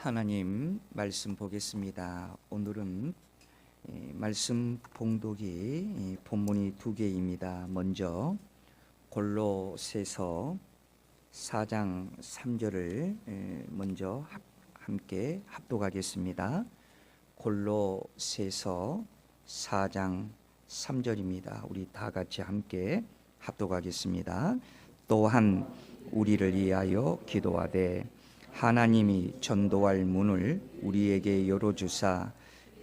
하나님 말씀 보겠습니다. 오늘은 말씀 봉독이 본문이 두 개입니다. 먼저 골로새서 4장 3절을 먼저 함께 합독하겠습니다. 골로새서 4장 3절입니다. 우리 다 같이 함께 합독하겠습니다. 또한 우리를 위하여 기도하되 하나님이 전도할 문을 우리에게 열어주사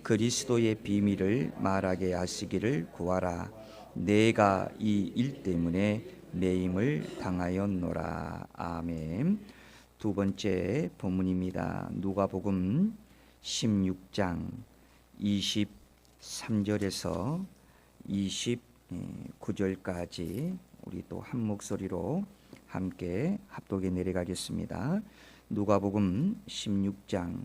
그리스도의 비밀을 말하게 하시기를 구하라. 내가 이 일 때문에 매임을 당하였노라. 아멘. 두 번째 본문입니다. 누가복음 16장 23절에서 29절까지 우리 또 한 목소리로 함께 합독에 내려가겠습니다. 누가복음 16장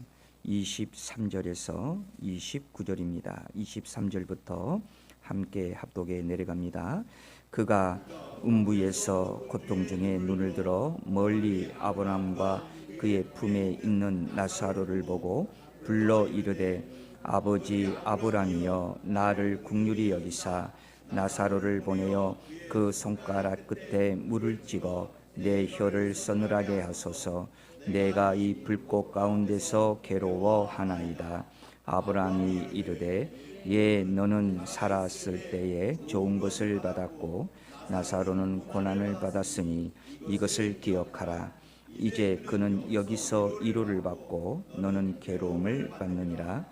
23절에서 29절입니다. 23절부터 함께 합독에 내려갑니다. 그가 음부에서 고통 중에 눈을 들어 멀리 아브라함과 그의 품에 있는 나사로를 보고 불러 이르되 아버지 아브라함이여 나를 긍휼히 여기사 나사로를 보내어 그 손가락 끝에 물을 찍어 내 혀를 서늘하게 하소서. 내가 이 불꽃 가운데서 괴로워하나이다. 아브라함이 이르되 예 너는 살았을 때에 좋은 것을 받았고 나사로는 고난을 받았으니 이것을 기억하라. 이제 그는 여기서 위로를 받고 너는 괴로움을 받느니라.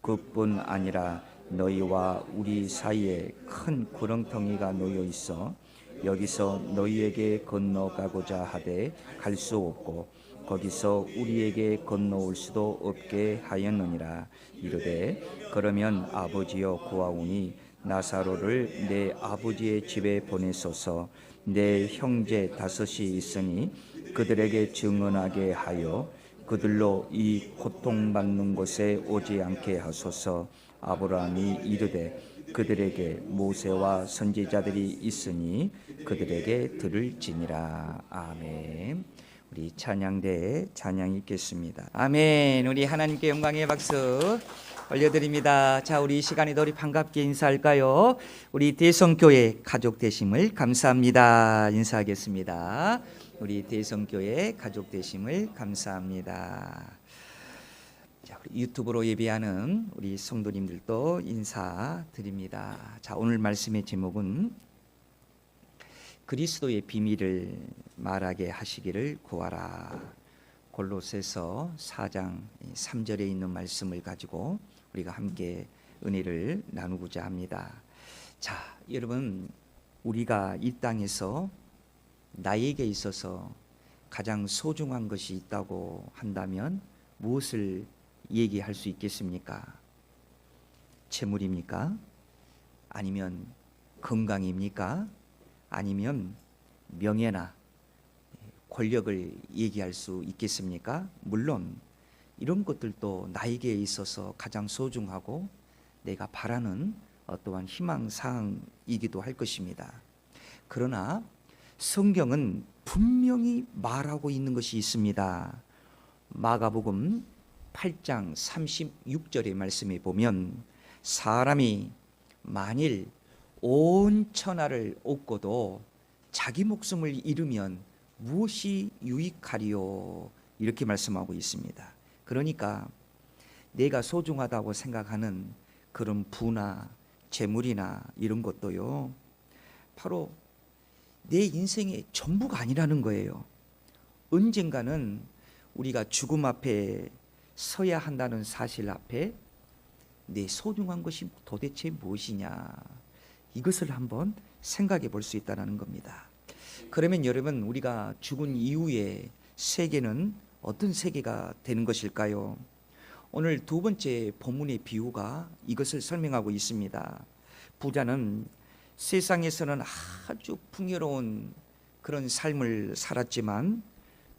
그뿐 아니라 너희와 우리 사이에 큰 구렁텅이가 놓여 있어 여기서 너희에게 건너가고자 하되 갈 수 없고 거기서 우리에게 건너올 수도 없게 하였느니라. 이르되 그러면 아버지여 구하오니 나사로를 내 아버지의 집에 보내소서. 내 형제 5이 있으니 그들에게 증언하게 하여 그들로 이 고통받는 곳에 오지 않게 하소서. 아브라함이 이르되 그들에게 모세와 선지자들이 있으니 그들에게 들을지니라. 아멘. 우리 찬양대에 찬양 있겠습니다. 아멘. 우리 하나님께 영광의 박수 올려드립니다. 자, 우리 이 시간에도 우리 반갑게 인사할까요? 우리 대성교회 가족 되심을 감사합니다. 인사하겠습니다. 우리 대성교회 가족 되심을 감사합니다. 자, 우리 유튜브로 예배하는 우리 성도님들도 인사드립니다. 자, 오늘 말씀의 제목은 그리스도의 비밀을 말하게 하시기를 구하라. 골로새서 4장 3절에 있는 말씀을 가지고 우리가 함께 은혜를 나누고자 합니다. 자, 여러분, 우리가 이 땅에서 나에게 있어서 가장 소중한 것이 있다고 한다면 무엇을 얘기할 수 있겠습니까? 재물입니까? 아니면 건강입니까? 아니면 명예나 권력을 얘기할 수 있겠습니까? 물론 이런 것들도 나에게 있어서 가장 소중하고 내가 바라는 어떠한 희망사항이기도 할 것입니다. 그러나 성경은 분명히 말하고 있는 것이 있습니다. 마가복음 8장 36절의 말씀에 보면 사람이 만일 온 천하를 얻고도 자기 목숨을 잃으면 무엇이 유익하리요? 이렇게 말씀하고 있습니다. 그러니까 내가 소중하다고 생각하는 그런 부나 재물이나 이런 것도요, 바로 내 인생의 전부가 아니라는 거예요. 언젠가는 우리가 죽음 앞에 서야 한다는 사실 앞에 내 소중한 것이 도대체 무엇이냐, 이것을 한번 생각해 볼 수 있다는 겁니다. 그러면 여러분, 우리가 죽은 이후에 세계는 어떤 세계가 되는 것일까요? 오늘 두 번째 본문의 비유가 이것을 설명하고 있습니다. 부자는 세상에서는 아주 풍요로운 그런 삶을 살았지만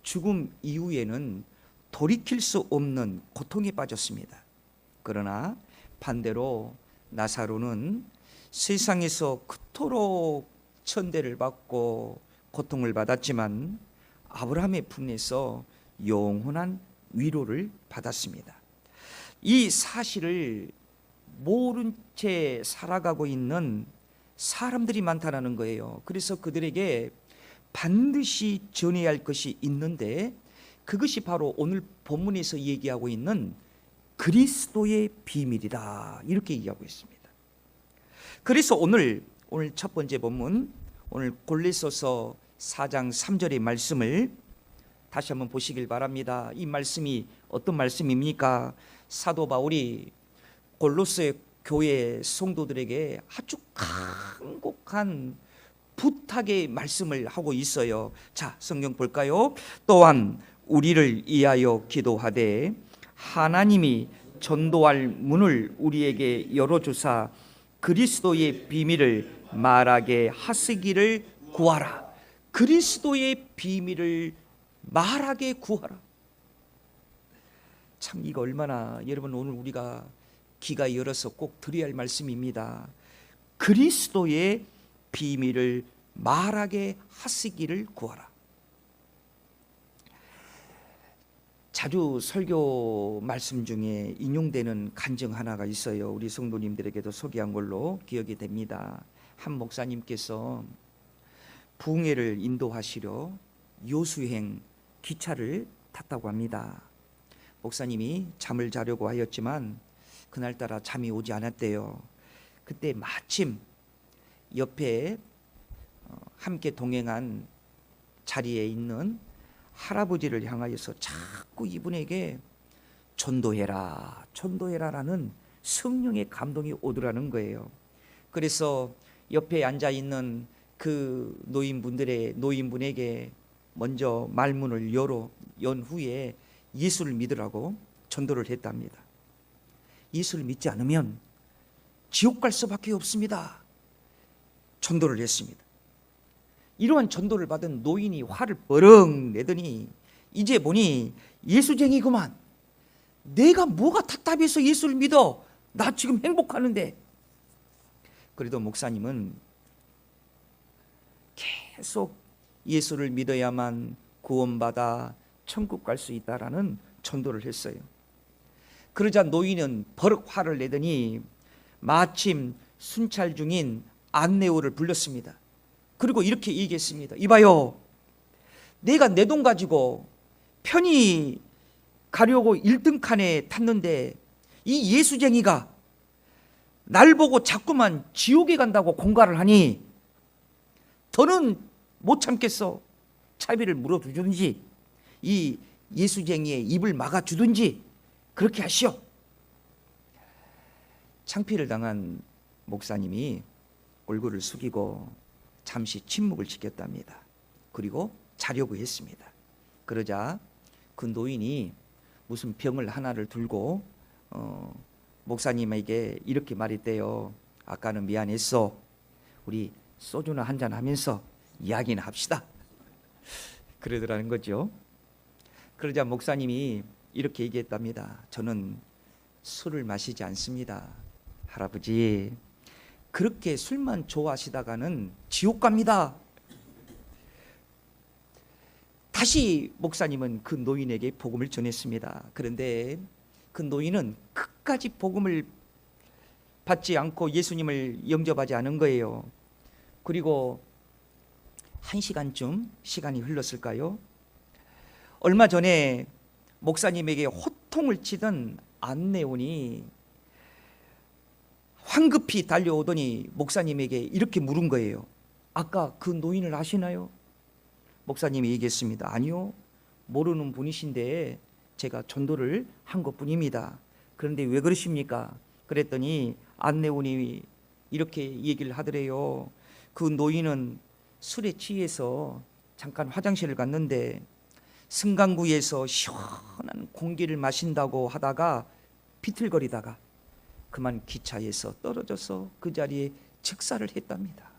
죽음 이후에는 돌이킬 수 없는 고통에 빠졌습니다. 그러나 반대로 나사로는 세상에서 그토록 천대를 받고 고통을 받았지만 아브라함의 품에서 영원한 위로를 받았습니다. 이 사실을 모른 채 살아가고 있는 사람들이 많다는 거예요. 그래서 그들에게 반드시 전해야 할 것이 있는데, 그것이 바로 오늘 본문에서 얘기하고 있는 그리스도의 비밀이다, 이렇게 얘기하고 있습니다. 그래서 오늘 첫 번째 본문, 오늘 골로새서 4장 3절의 말씀을 다시 한번 보시길 바랍니다. 이 말씀이 어떤 말씀입니까? 사도 바울이 골로새 교회 성도들에게 아주 간곡한 부탁의 말씀을 하고 있어요. 자, 성경 볼까요? 또한 우리를 위하여 기도하되 하나님이 전도할 문을 우리에게 열어주사 그리스도의 비밀을 말하게 하시기를 구하라. 그리스도의 비밀을 말하게 구하라. 참, 이거 얼마나, 여러분, 오늘 우리가 귀가 열어서 꼭 드려야 할 말씀입니다. 그리스도의 비밀을 말하게 하시기를 구하라. 자주 설교 말씀 중에 인용되는 간증 하나가 있어요. 우리 성도님들에게도 소개한 걸로 기억이 됩니다. 한 목사님께서 부흥회를 인도하시려 요수행 기차를 탔다고 합니다. 목사님이 잠을 자려고 하였지만 그날따라 잠이 오지 않았대요. 그때 마침 옆에 함께 동행한 자리에 있는 할아버지를 향하여서 자꾸 이분에게 전도해라, 전도해라라는 성령의 감동이 오더라는 거예요. 그래서 옆에 앉아 있는 그 노인분에게 먼저 말문을 연 후에 예수를 믿으라고 전도를 했답니다. 예수를 믿지 않으면 지옥 갈 수밖에 없습니다. 전도를 했습니다. 이러한 전도를 받은 노인이 화를 버럭 내더니 이제 보니 예수쟁이구만. 내가 뭐가 답답해서 예수를 믿어? 나 지금 행복하는데. 그래도 목사님은 계속 예수를 믿어야만 구원받아 천국 갈 수 있다라는 전도를 했어요. 그러자 노인은 버럭 화를 내더니 마침 순찰 중인 안내오를 불렀습니다. 그리고 이렇게 얘기했습니다. 이봐요, 내가 내 돈 가지고 편히 가려고 1등 칸에 탔는데 이 예수쟁이가 날 보고 자꾸만 지옥에 간다고 공갈을 하니 더는 못 참겠어. 차비를 물어주든지 이 예수쟁이의 입을 막아주든지 그렇게 하시오. 창피를 당한 목사님이 얼굴을 숙이고 잠시 침묵을 지켰답니다. 그리고 자려고 했습니다. 그러자 그 노인이 무슨 병을 하나를 들고 목사님에게 이렇게 말했대요. 아까는 미안했어. 우리 소주나 한잔 하면서 이야기나 합시다. 그러더라는 거죠. 그러자 목사님이 이렇게 얘기했답니다. 저는 술을 마시지 않습니다. 할아버지, 그렇게 술만 좋아하시다가는 지옥 갑니다. 다시 목사님은 그 노인에게 복음을 전했습니다. 그런데 그 노인은 끝까지 복음을 받지 않고 예수님을 영접하지 않은 거예요. 그리고 1시간쯤 시간이 흘렀을까요? 얼마 전에 목사님에게 호통을 치던 안내원이 황급히 달려오더니 목사님에게 이렇게 물은 거예요. 아까 그 노인을 아시나요? 목사님이 얘기했습니다. 아니요, 모르는 분이신데 제가 전도를 한 것뿐입니다. 그런데 왜 그러십니까? 그랬더니 안내원이 이렇게 얘기를 하더래요. 그 노인은 술에 취해서 잠깐 화장실을 갔는데 승강구에서 시원한 공기를 마신다고 하다가 비틀거리다가 그만 기차에서 떨어져서 그 자리에 즉사를 했답니다.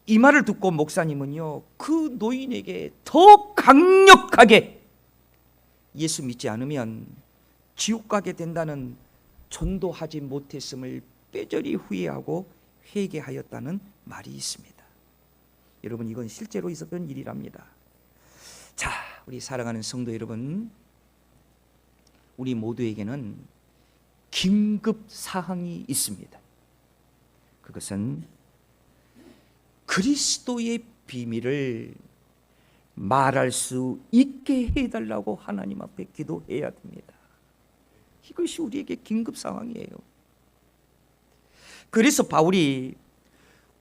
이 말을 듣고 목사님은요, 그 노인에게 더 강력하게 예수 믿지 않으면 지옥 가게 된다는 전도하지 못했음을 뼈저리 후회하고 회개하였다는 말이 있습니다. 여러분, 이건 실제로 있었던 일이랍니다. 자, 우리 우리 사랑하는 성도 여러분, 우리 모두에게는 긴급 사항이 있습니다. 그것은 그리스도의 비밀을 말할 수 있게 해달라고 하나님 앞에 기도해야 됩니다. 이것이 우리에게 긴급 상황이에요. 그래서 바울이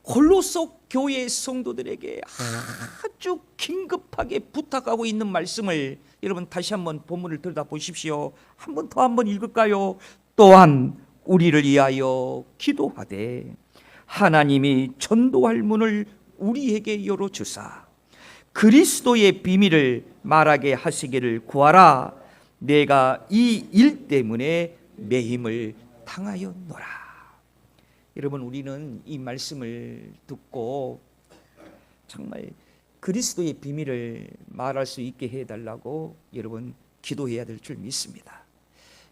골로새 교회 성도들에게 아주 긴급하게 부탁하고 있는 말씀을 여러분 다시 한번 본문을 들여다보십시오. 한 번 읽을까요? 또한 우리를 위하여 기도하되 하나님이 전도할 문을 우리에게 열어주사 그리스도의 비밀을 말하게 하시기를 구하라. 내가 이 일 때문에 매임을 당하였노라. 여러분, 우리는 이 말씀을 듣고 정말 그리스도의 비밀을 말할 수 있게 해달라고 여러분 기도해야 될 줄 믿습니다.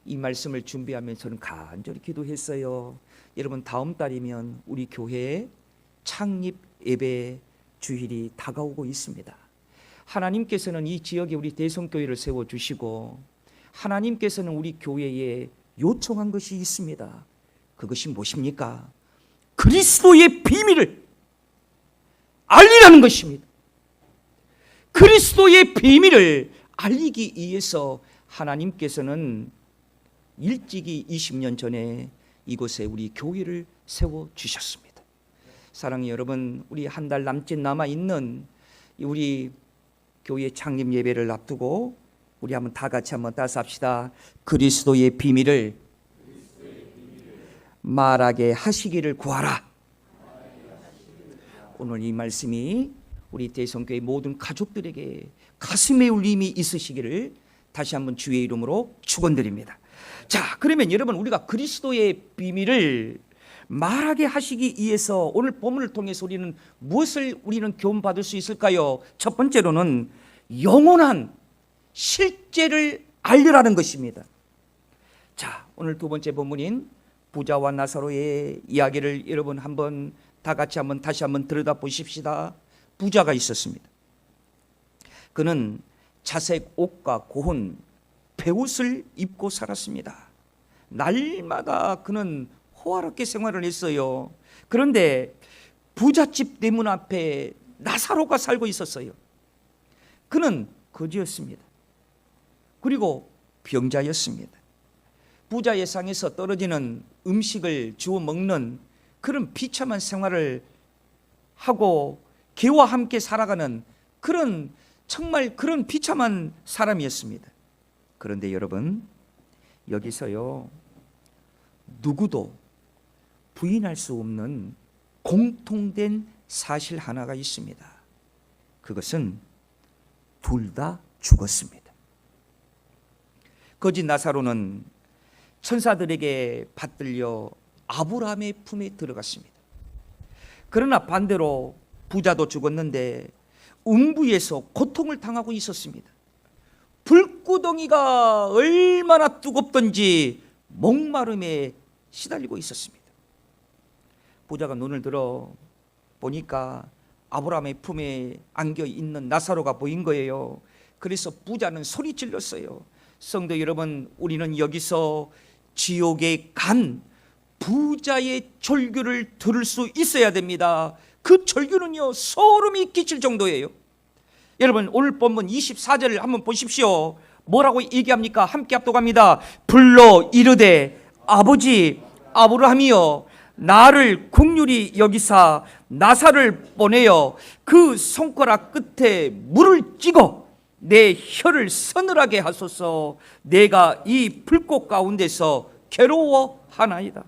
이 말씀을 준비하면서 저는 간절히 기도했어요. 여러분, 다음 달이면 우리 교회에 창립 예배 주일이 다가오고 있습니다. 하나님께서는 이 지역에 우리 대성교회를 세워주시고 하나님께서는 우리 교회에 요청한 것이 있습니다. 그것이 무엇입니까? 그리스도의 비밀을 알리라는 것입니다. 그리스도의 비밀을 알리기 위해서 하나님께서는 일찍이 20년 전에 이곳에 우리 교회를 세워주셨습니다. 사랑하는 여러분, 우리 한 달 남짓 남아있는 우리 교회 창립 예배를 앞두고 우리 한번 다 같이 한번 따서 합시다. 그리스도의 비밀을 말하게 하시기를 구하라. 오늘 이 말씀이 우리 대성교회 모든 가족들에게 가슴에 울림이 있으시기를 다시 한번 주의 이름으로 축원드립니다. 자, 그러면 여러분, 우리가 그리스도의 비밀을 말하게 하시기 위해서 오늘 본문을 통해서 우리는 무엇을 교훈받을 수 있을까요? 첫 번째로는 영원한 실제를 알려라는 것입니다. 자, 오늘 두 번째 본문인 부자와 나사로의 이야기를 여러분 한번 다 같이 다시 한번 들여다 보십시다. 부자가 있었습니다. 그는 자색 옷과 고운 베옷을 입고 살았습니다. 날마다 그는 호화롭게 생활을 했어요. 그런데 부잣집 대문 앞에 나사로가 살고 있었어요. 그는 거지였습니다. 그리고 병자였습니다. 부자의 상에서 떨어지는 음식을 주워 먹는 그런 비참한 생활을 하고 개와 함께 살아가는 정말 그런 비참한 사람이었습니다. 그런데 여러분, 여기서요, 누구도 부인할 수 없는 공통된 사실 하나가 있습니다. 그것은 둘 다 죽었습니다. 거지 나사로는 천사들에게 받들려 아브라함의 품에 들어갔습니다. 그러나 반대로 부자도 죽었는데 음부에서 고통을 당하고 있었습니다. 불구덩이가 얼마나 뜨겁던지 목마름에 시달리고 있었습니다. 부자가 눈을 들어 보니까 아브라함의 품에 안겨 있는 나사로가 보인 거예요. 그래서 부자는 소리 질렀어요. 성도 여러분, 우리는 여기서 지옥에 간 부자의 절규를 들을 수 있어야 됩니다. 그 절규는요, 소름이 끼칠 정도예요. 여러분, 오늘 본문 24절을 한번 보십시오. 뭐라고 얘기합니까? 함께 합독합니다. 불러 이르되 아버지 아브라함이여, 나를 긍휼히 여기사 나사를 보내어 그 손가락 끝에 물을 찍어 내 혀를 서늘하게 하소서. 내가 이 불꽃 가운데서 괴로워하나이다.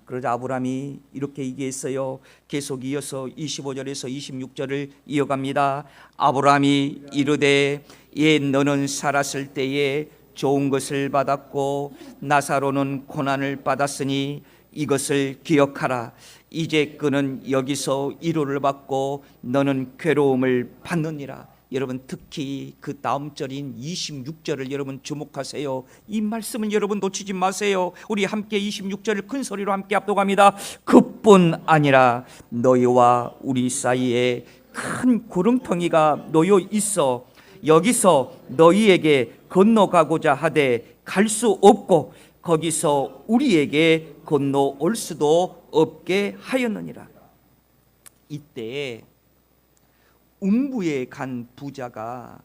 그러자 아브라함이 이렇게 얘기했어요. 계속 이어서 25절에서 26절을 이어갑니다. 아브라함이 이르되 옛 너는 살았을 때에 좋은 것을 받았고 나사로는 고난을 받았으니 이것을 기억하라. 이제 그는 여기서 위로를 받고 너는 괴로움을 받느니라. 여러분, 특히 그 다음 절인 26절을 여러분 주목하세요. 이 말씀은 여러분 놓치지 마세요. 우리 함께 26절을 큰 소리로 함께 합독합니다. 그뿐 아니라 너희와 우리 사이에 큰 구렁텅이가 놓여 있어 여기서 너희에게 건너가고자 하되 갈 수 없고 거기서 우리에게 건너올 수도 없게 하였느니라. 이때 음부에 간 부자가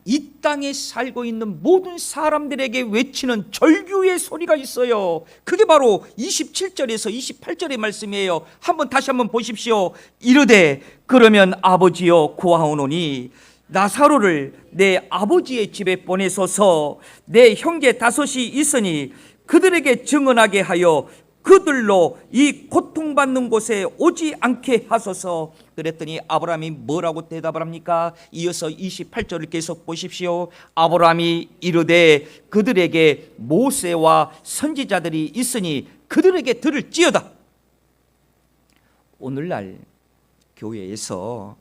이 땅에 살고 있는 모든 사람들에게 외치는 절규의 소리가 있어요. 그게 바로 27절에서 28절의 말씀이에요. 다시 한번 보십시오. 이르되 그러면 아버지여 구하오노니 나사로를 내 아버지의 집에 보내소서. 내 형제 5이 있으니 그들에게 증언하게 하여 그들로 이 고통받는 곳에 오지 않게 하소서. 그랬더니 아브라함이 뭐라고 대답을 합니까? 이어서 28절을 계속 보십시오. 아브라함이 이르되 그들에게 모세와 선지자들이 있으니 그들에게 들을지어다. 오늘날 교회에서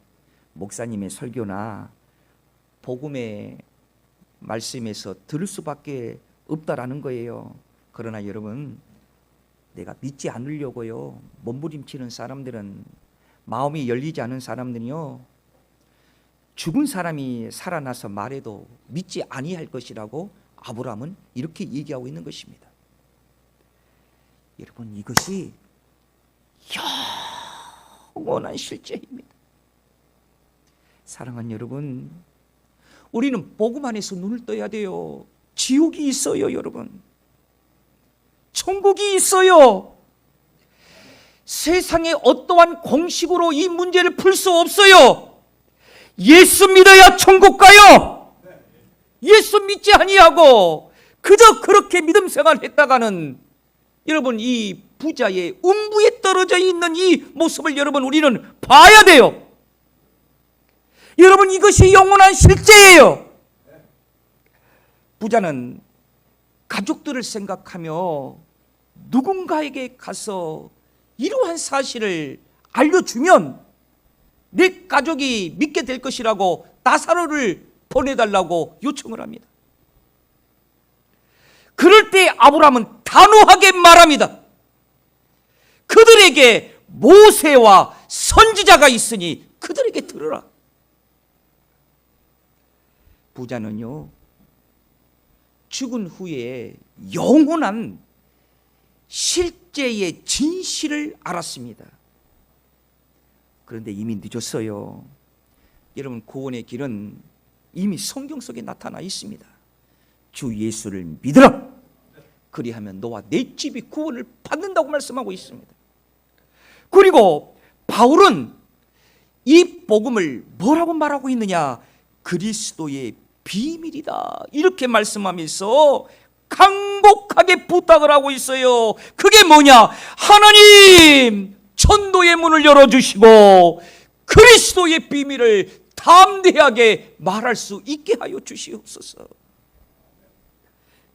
목사님의 설교나 복음의 말씀에서 들을 수밖에 없다라는 거예요. 그러나 여러분, 내가 믿지 않으려고요 몸부림치는 사람들은, 마음이 열리지 않은 사람들은요, 죽은 사람이 살아나서 말해도 믿지 아니할 것이라고 아브라함은 이렇게 얘기하고 있는 것입니다. 여러분, 이것이 영원한 실제입니다. 사랑하는 여러분, 우리는 복음 안에서 눈을 떠야 돼요. 지옥이 있어요, 여러분. 천국이 있어요. 세상에 어떠한 공식으로 이 문제를 풀 수 없어요. 예수 믿어야 천국 가요. 예수 믿지 아니하고 그저 그렇게 믿음 생활했다가는, 여러분, 이 부자의 음부에 떨어져 있는 이 모습을 여러분 우리는 봐야 돼요. 여러분, 이것이 영원한 실제예요. 부자는 가족들을 생각하며 누군가에게 가서 이러한 사실을 알려주면 내 가족이 믿게 될 것이라고 나사로를 보내달라고 요청을 합니다. 그럴 때 아브라함은 단호하게 말합니다. 그들에게 모세와 선지자가 있으니 그들에게 들으라. 부자는요, 죽은 후에 영원한 실제의 진실을 알았습니다. 그런데 이미 늦었어요. 여러분, 구원의 길은 이미 성경 속에 나타나 있습니다. 주 예수를 믿으라. 그리하면 너와 내 집이 구원을 받는다고 말씀하고 있습니다. 그리고 바울은 이 복음을 뭐라고 말하고 있느냐? 그리스도의 비밀이다, 이렇게 말씀하면서 간곡하게 부탁을 하고 있어요. 그게 뭐냐? 하나님, 천도의 문을 열어주시고 그리스도의 비밀을 담대하게 말할 수 있게 하여 주시옵소서.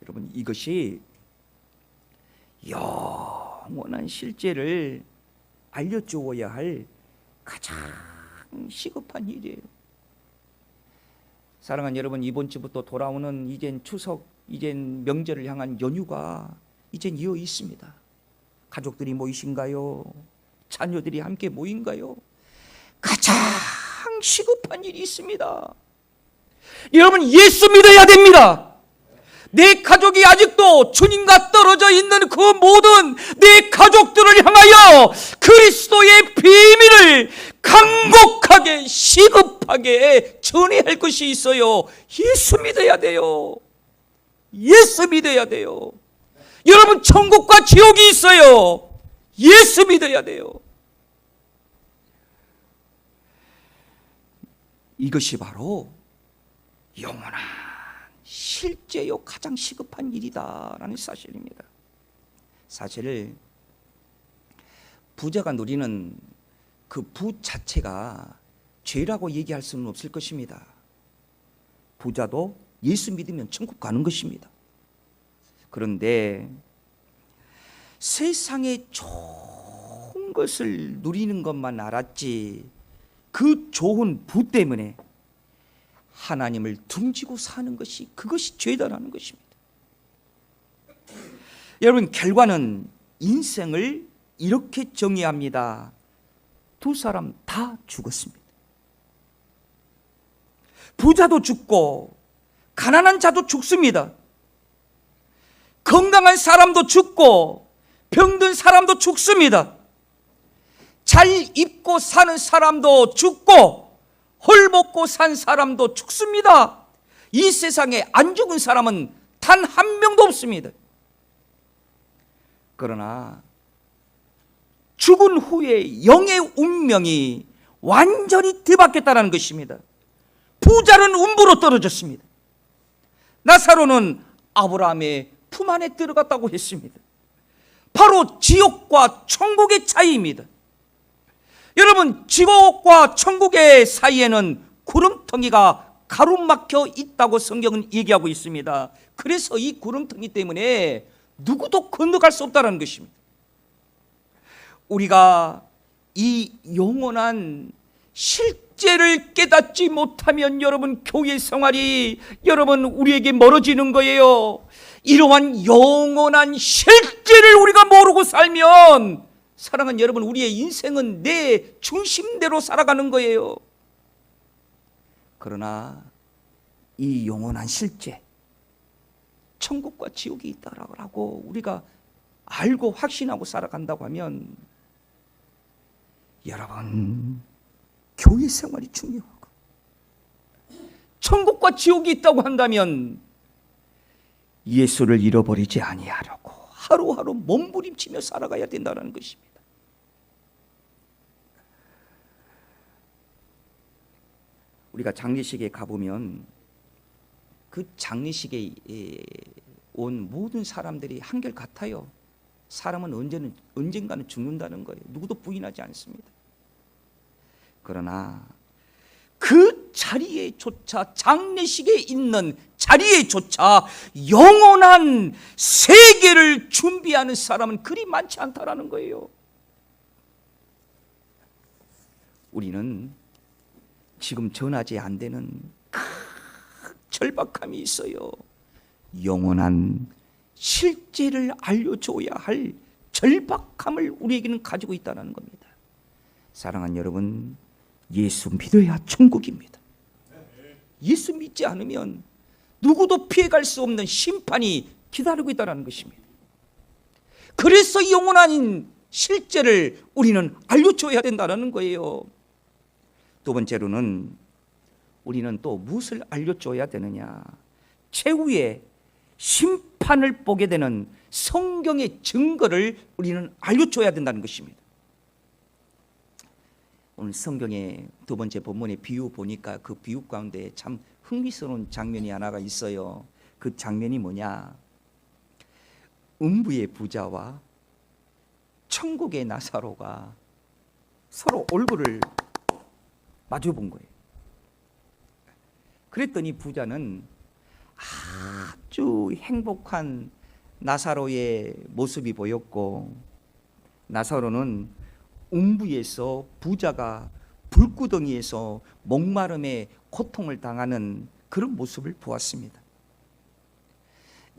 여러분, 이것이 영원한 실제를 알려주어야 할 가장 시급한 일이에요. 사랑하는 여러분, 이번 주부터 돌아오는 이젠 추석, 이젠 명절을 향한 연휴가 이젠 이어 있습니다. 가족들이 모이신가요? 자녀들이 함께 모인가요? 가장 시급한 일이 있습니다. 여러분, 예수 믿어야 됩니다. 내 가족이 아직도 주님과 떨어져 있는 그 모든 내 가족들을 향하여 그리스도의 비밀을 간곡하게 시급하게 전해야 할 것이 있어요. 예수 믿어야 돼요. 예수 믿어야 돼요. 여러분, 천국과 지옥이 있어요. 예수 믿어야 돼요. 이것이 바로 영원한 실제요 가장 시급한 일이다라는 사실입니다. 사실 부자가 누리는 그 부 자체가 죄라고 얘기할 수는 없을 것입니다. 부자도 예수 믿으면 천국 가는 것입니다. 그런데 세상의 좋은 것을 누리는 것만 알았지, 그 좋은 부 때문에 하나님을 등지고 사는 것이, 그것이 죄다라는 것입니다. 여러분, 결과는 인생을 이렇게 정의합니다. 두 사람 다 죽었습니다. 부자도 죽고 가난한 자도 죽습니다. 건강한 사람도 죽고 병든 사람도 죽습니다. 잘 입고 사는 사람도 죽고 헐벗고 산 사람도 죽습니다. 이 세상에 안 죽은 사람은 단 한 명도 없습니다. 그러나 죽은 후에 영의 운명이 완전히 뒤바뀌었다는 것입니다. 부자는 음부로 떨어졌습니다. 나사로는 아브라함의 품 안에 들어갔다고 했습니다. 바로 지옥과 천국의 차이입니다. 여러분, 지옥과 천국의 사이에는 구름텅이가 가로막혀 있다고 성경은 얘기하고 있습니다. 그래서 이 구름텅이 때문에 누구도 건너갈 수 없다는 것입니다. 우리가 이 영원한 실제를 깨닫지 못하면 여러분, 교회 생활이 여러분 우리에게 멀어지는 거예요. 이러한 영원한 실제를 우리가 모르고 살면 사랑하는 여러분, 우리의 인생은 내 중심대로 살아가는 거예요. 그러나 이 영원한 실제, 천국과 지옥이 있다라고 우리가 알고 확신하고 살아간다고 하면 여러분, 교회 생활이 중요하고 천국과 지옥이 있다고 한다면 예수를 잃어버리지 아니하려고 하루하루 몸부림치며 살아가야 된다는 것입니다. 우리가 장례식에 가보면 그 장례식에 온 모든 사람들이 한결 같아요. 사람은 언젠가는 죽는다는 거예요. 누구도 부인하지 않습니다. 그러나 그 자리에조차, 장례식에 있는 자리에조차 영원한 세계를 준비하는 사람은 그리 많지 않다라는 거예요. 우리는 지금 전하지 안 되는 큰 절박함이 있어요. 영원한 실제를 알려줘야 할 절박함을 우리에게는 가지고 있다는 겁니다. 사랑하는 여러분, 예수 믿어야 천국입니다. 예수 믿지 않으면 누구도 피해갈 수 없는 심판이 기다리고 있다는 것입니다. 그래서 영원한 실제를 우리는 알려줘야 된다는 거예요. 두 번째로는 우리는 또 무엇을 알려줘야 되느냐? 최후의 심판을 보게 되는 성경의 증거를 우리는 알려줘야 된다는 것입니다. 오늘 성경의 두 번째 본문의 비유 보니까 그 비유 가운데 참 흥미스러운 장면이 하나가 있어요. 그 장면이 뭐냐? 음부의 부자와 천국의 나사로가 서로 얼굴을 마주 본 거예요. 그랬더니 부자는 아주 행복한 나사로의 모습이 보였고, 나사로는 음부에서 부자가 불구덩이에서 목마름에 고통을 당하는 그런 모습을 보았습니다.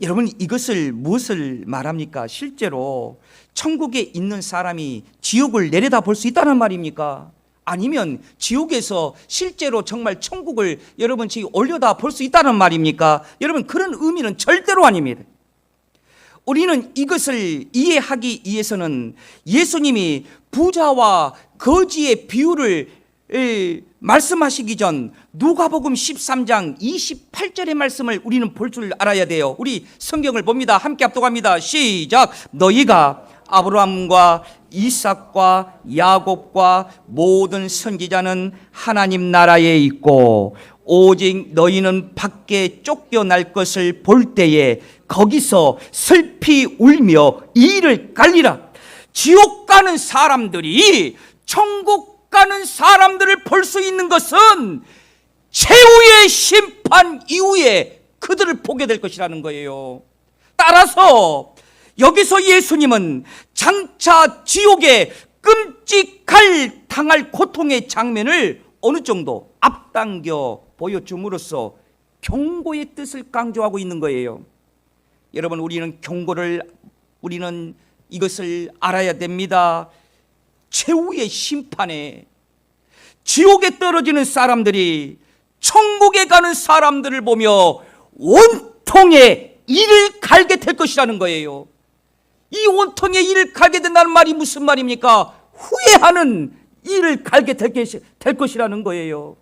여러분, 이것을 무엇을 말합니까? 실제로 천국에 있는 사람이 지옥을 내려다 볼 수 있다는 말입니까? 아니면 지옥에서 실제로 정말 천국을 여러분 지금 올려다 볼 수 있다는 말입니까? 여러분, 그런 의미는 절대로 아닙니다. 우리는 이것을 이해하기 위해서는 예수님이 부자와 거지의 비유를 말씀하시기 전 누가복음 13장 28절의 말씀을 우리는 볼 줄 알아야 돼요. 우리 성경을 봅니다. 함께 합독합니다. 시작. 너희가 아브라함과 이삭과 야곱과 모든 선지자는 하나님 나라에 있고 오직 너희는 밖에 쫓겨날 것을 볼 때에 거기서 슬피 울며 이를 갈리라. 지옥 가는 사람들이 천국 가는 사람들을 볼 수 있는 것은 최후의 심판 이후에 그들을 보게 될 것이라는 거예요. 따라서 여기서 예수님은 장차 지옥에 끔찍할 당할 고통의 장면을 어느 정도 앞당겨 보여줌으로써 경고의 뜻을 강조하고 있는 거예요. 여러분, 우리는 이것을 알아야 됩니다. 최후의 심판에 지옥에 떨어지는 사람들이 천국에 가는 사람들을 보며 온통에 이를 갈게 될 것이라는 거예요. 이 온통에 이를 갈게 된다는 말이 무슨 말입니까? 후회하는 이를 갈게 될 것이라는 거예요.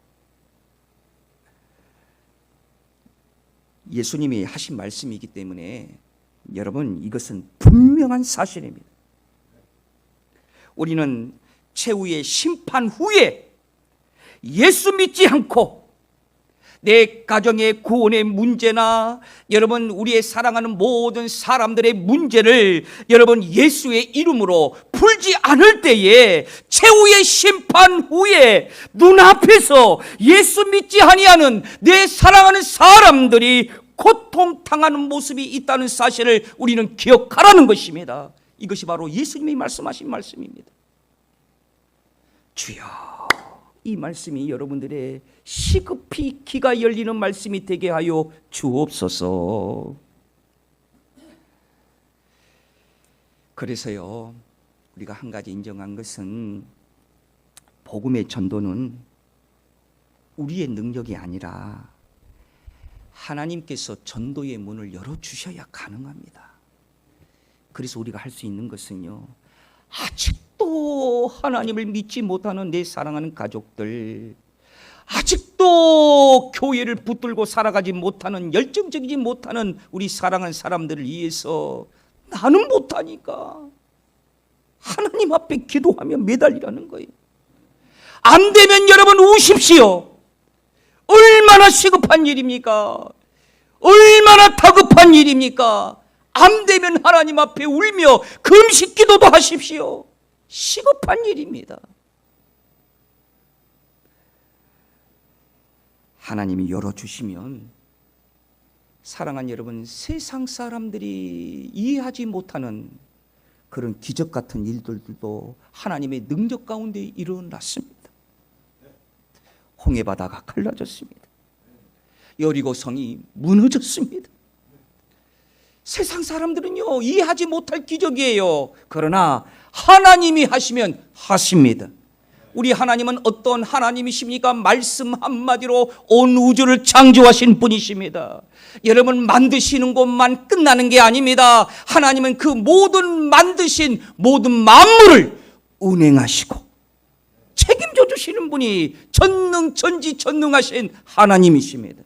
예수님이 하신 말씀이기 때문에 여러분, 이것은 분명한 사실입니다. 우리는 최후의 심판 후에 예수 믿지 않고 내 가정의 구원의 문제나 여러분 우리의 사랑하는 모든 사람들의 문제를 여러분 예수의 이름으로 풀지 않을 때에 최후의 심판 후에 눈앞에서 예수 믿지 아니하는 내 사랑하는 사람들이 고통당하는 모습이 있다는 사실을 우리는 기억하라는 것입니다. 이것이 바로 예수님이 말씀하신 말씀입니다. 주여, 이 말씀이 여러분들의 시급히 귀가 열리는 말씀이 되게 하여 주옵소서. 그래서요, 우리가 한 가지 인정한 것은 복음의 전도는 우리의 능력이 아니라 하나님께서 전도의 문을 열어주셔야 가능합니다. 그래서 우리가 할 수 있는 것은요, 아직도 하나님을 믿지 못하는 내 사랑하는 가족들, 아직도 교회를 붙들고 살아가지 못하는, 열정적이지 못하는 우리 사랑하는 사람들을 위해서 나는 못하니까 하나님 앞에 기도하며 매달리라는 거예요. 안 되면 여러분 우십시오. 얼마나 시급한 일입니까? 얼마나 다급한 일입니까? 안 되면 하나님 앞에 울며 금식 기도도 하십시오. 시급한 일입니다. 하나님이 열어주시면 사랑하는 여러분, 세상 사람들이 이해하지 못하는 그런 기적 같은 일들도 하나님의 능력 가운데 일어났습니다. 홍해바다가 갈라졌습니다. 여리고 성이 무너졌습니다. 세상 사람들은요, 이해하지 못할 기적이에요. 그러나 하나님이 하시면 하십니다. 우리 하나님은 어떤 하나님이십니까? 말씀 한마디로 온 우주를 창조하신 분이십니다. 여러분, 만드시는 것만 끝나는 게 아닙니다. 하나님은 그 모든 만드신 모든 만물을 운행하시고 책임져 주시는 분이 전지전능하신 하나님이십니다.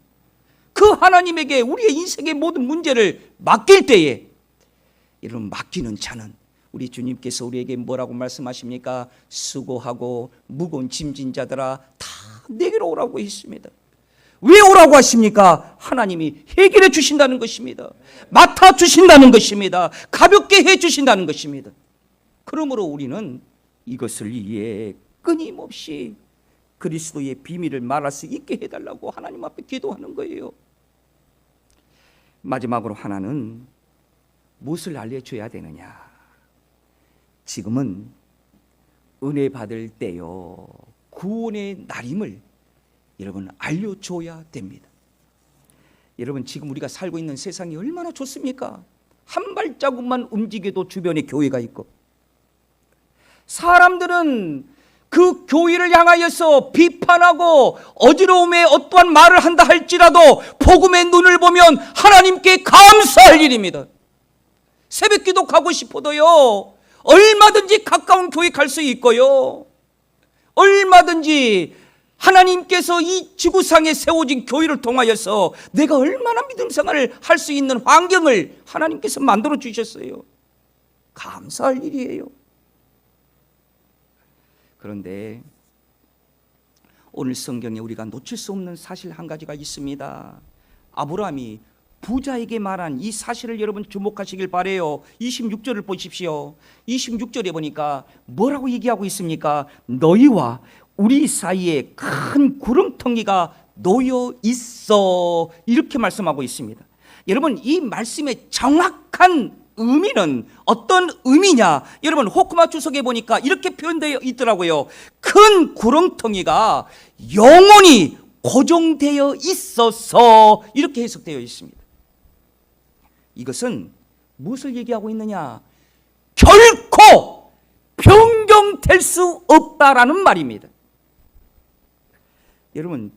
그 하나님에게 우리의 인생의 모든 문제를 맡길 때에, 이런 맡기는 자는 우리 주님께서 우리에게 뭐라고 말씀하십니까? 수고하고 무거운 짐진 자들아 다 내게로 오라고 했습니다. 왜 오라고 하십니까? 하나님이 해결해 주신다는 것입니다. 맡아 주신다는 것입니다. 가볍게 해 주신다는 것입니다. 그러므로 우리는 이것을 위해 끊임없이 그리스도의 비밀을 말할 수 있게 해달라고 하나님 앞에 기도하는 거예요. 마지막으로 하나는 무엇을 알려줘야 되느냐? 지금은 은혜 받을 때요, 구원의 날임을 여러분 알려줘야 됩니다. 여러분, 지금 우리가 살고 있는 세상이 얼마나 좋습니까? 한 발자국만 움직여도 주변에 교회가 있고, 사람들은 그 교회를 향하여서 비판하고 어지러움에 어떠한 말을 한다 할지라도 복음의 눈을 보면 하나님께 감사할 일입니다. 새벽 기도 가고 싶어도요, 얼마든지 가까운 교회 갈 수 있고요, 얼마든지 하나님께서 이 지구상에 세워진 교회를 통하여서 내가 얼마나 믿음 생활을 할 수 있는 환경을 하나님께서 만들어 주셨어요. 감사할 일이에요. 그런데 오늘 성경에 우리가 놓칠 수 없는 사실 한 가지가 있습니다. 아브라함이 부자에게 말한 이 사실을 여러분 주목하시길 바라요. 26절을 보십시오. 26절에 보니까 뭐라고 얘기하고 있습니까? 너희와 우리 사이에 큰 구렁텅이가 놓여 있어, 이렇게 말씀하고 있습니다. 여러분, 이 말씀의 정확한 의미는 어떤 의미냐? 여러분, 호크마 주석에 보니까 이렇게 표현되어 있더라고요. 큰 구렁텅이가 영원히 고정되어 있어서, 이렇게 해석되어 있습니다. 이것은 무엇을 얘기하고 있느냐? 결코 변경될 수 없다라는 말입니다. 여러분,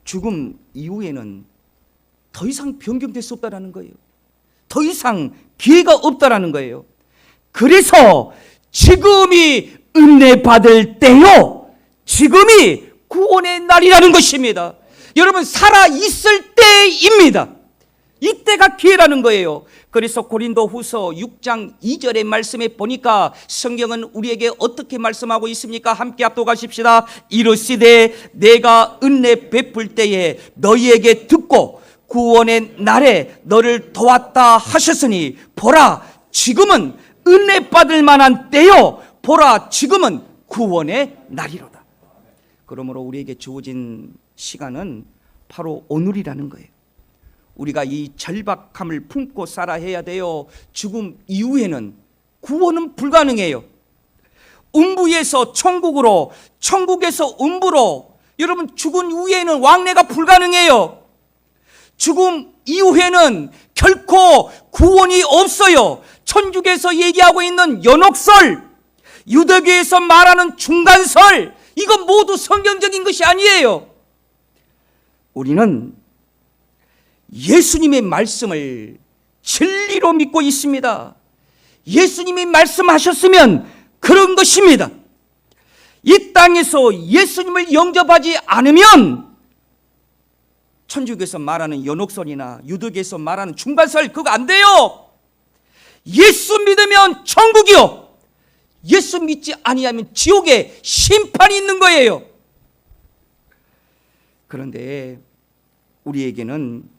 죽음 이후에는 더 이상 변경될 수 없다라는 거예요. 더 이상 기회가 없다라는 거예요. 그래서 지금이 은혜 받을 때요, 지금이 구원의 날이라는 것입니다. 여러분, 살아 있을 때입니다. 이때가 기회라는 거예요. 그래서 고린도후서 6장 2절의 말씀에 보니까 성경은 우리에게 어떻게 말씀하고 있습니까? 함께 합독하십시다. 이르시되 내가 은혜 베풀 때에 너희에게 듣고 구원의 날에 너를 도왔다 하셨으니 보라 지금은 은혜 받을 만한 때요, 보라 지금은 구원의 날이로다. 그러므로 우리에게 주어진 시간은 바로 오늘이라는 거예요. 우리가 이 절박함을 품고 살아야 돼요. 죽음 이후에는 구원은 불가능해요. 음부에서 천국으로, 천국에서 음부로, 여러분 죽은 이후에는 왕래가 불가능해요. 죽음 이후에는 결코 구원이 없어요. 천주교에서 얘기하고 있는 연옥설, 유대교에서 말하는 중간설, 이건 모두 성경적인 것이 아니에요. 우리는 예수님의 말씀을 진리로 믿고 있습니다. 예수님이 말씀하셨으면 그런 것입니다. 이 땅에서 예수님을 영접하지 않으면 천주교에서 말하는 연옥설이나 유대교에서 말하는 중간설 그거 안 돼요. 예수 믿으면 천국이요, 예수 믿지 아니하면 지옥에 심판이 있는 거예요. 그런데 우리에게는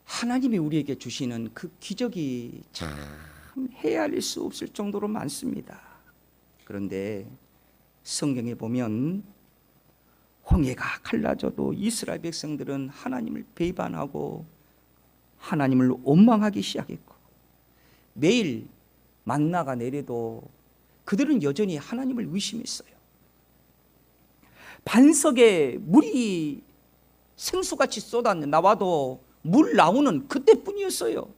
하나님이 우리에게 주시는 그 기적이 참 헤아릴 수 없을 정도로 많습니다. 그런데 성경에 보면 홍해가 갈라져도 이스라엘 백성들은 하나님을 배반하고 하나님을 원망하기 시작했고, 매일 만나가 내려도 그들은 여전히 하나님을 의심했어요. 반석에 물이 생수같이 나와도 물 나오는 그때뿐이었어요.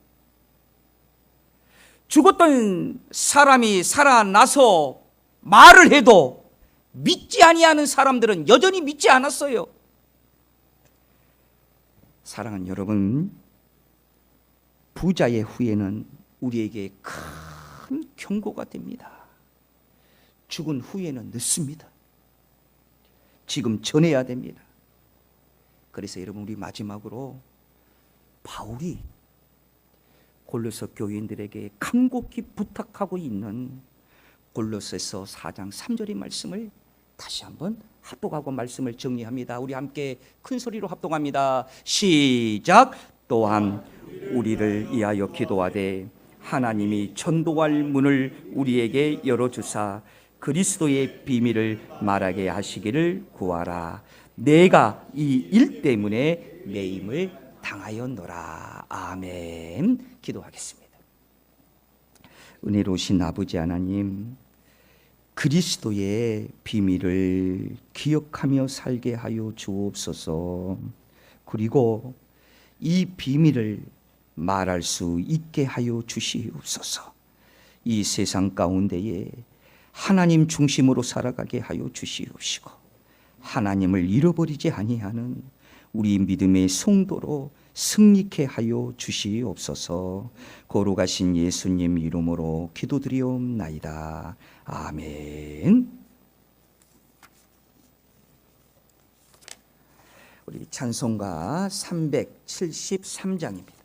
죽었던 사람이 살아나서 말을 해도 믿지 아니하는 사람들은 여전히 믿지 않았어요. 사랑하는 여러분, 부자의 후회는 우리에게 큰 경고가 됩니다. 죽은 후회는 늦습니다. 지금 전해야 됩니다. 그래서 여러분, 우리 마지막으로 바울이 골로새 교인들에게 간곡히 부탁하고 있는 골로새서 4장 3절의 말씀을 다시 한번 합독하고 말씀을 정리합니다. 우리 함께 큰 소리로 합독합니다. 시작. 또한 우리를 위하여 기도하되 하나님이 전도할 문을 우리에게 열어주사 그리스도의 비밀을 말하게 하시기를 구하라. 내가 이 일 때문에 매임을 당하였노라. 아멘. 기도하겠습니다. 은혜로우신 아버지 하나님, 그리스도의 비밀을 기억하며 살게 하여 주옵소서. 그리고 이 비밀을 말할 수 있게 하여 주시옵소서. 이 세상 가운데에 하나님 중심으로 살아가게 하여 주시옵시고, 하나님을 잃어버리지 아니하는 우리 믿음의 성도로 승리케 하여 주시옵소서. 거룩하신 예수님 이름으로 기도드리옵나이다. 아멘. 우리 찬송가 373장입니다.